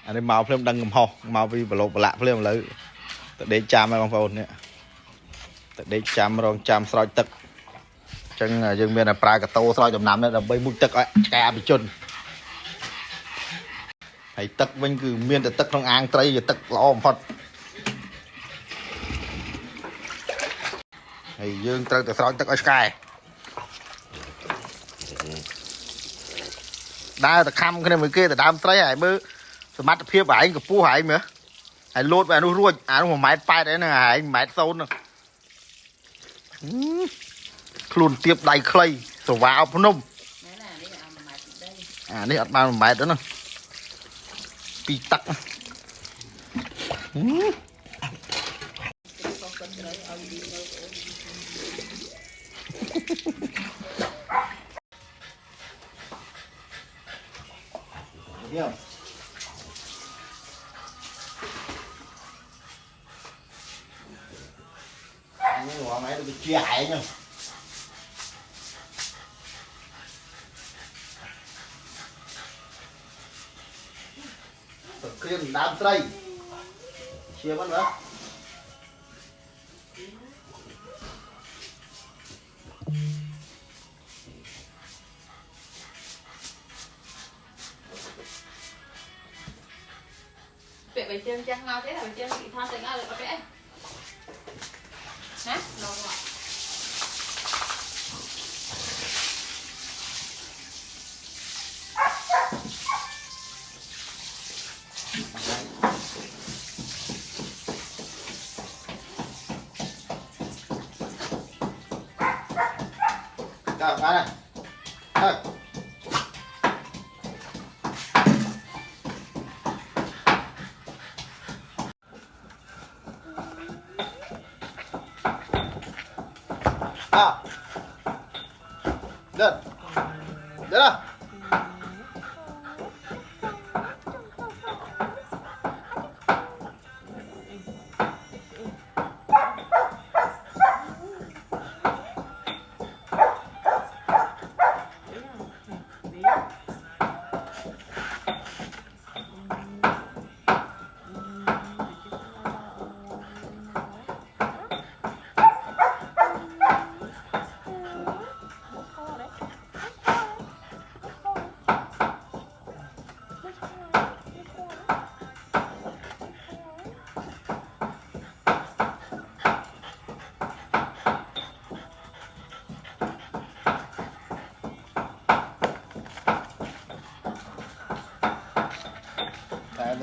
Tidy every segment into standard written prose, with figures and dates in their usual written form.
anh ấy màu phim đăng ngầm ho màu vì bà lộn bà lạ phim lấy để chạm em phong nè để chạm rồi chạm soi tật chân dương miền là pra cả tô soi chấm nắm đấy là bay mũi tật ấy cà bị chôn hay tật bên cứ miền là tật trong ang tây rồi tật lò phật hay dương tật từ soi tật ở sky đa từ khăm cái này mới kia từ đam tây hải bơ mắt phía phải cái pu hải nữa hải lột về nó ruột nó máy bay đấy là hải máy sâu nữa luôn tiếp đầy clay rồi vào phun nôm đây ăn bao máy đó nè pi tắc hiểu anh ấy bỏ máy được chia hải nhá thực hiện đám tây chia mất nữa Vậy bài chân chắc nào thế là bài chân bị than tình ai được có vẽ hả? Đâu rồi? Chào bạn này. Thôi. À. Lên. Lên nào.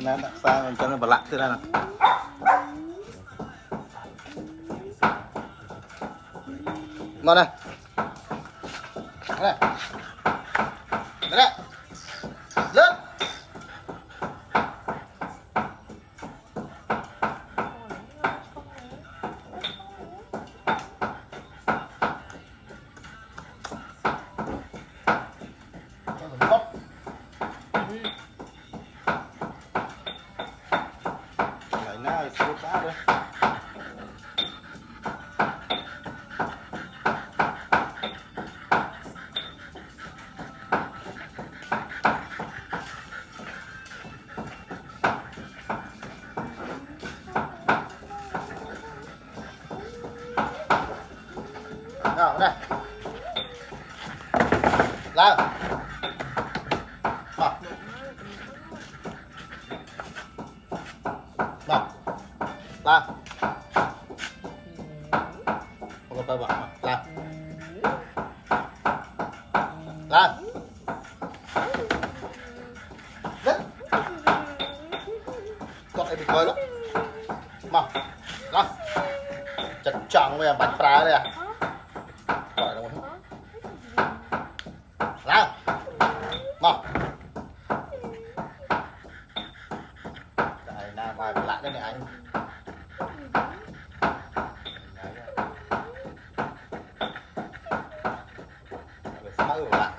Nó đặt sao cho nó bật lặng thế này nè ngon này đây đây lên nào đây lao bỏ bỏ lao không có bỏ lao lao rất con em bị coi lắm mà lao chặt chọn bây giờ bạch phá đây à lao mau đây là vài lại đây này anh mơ lại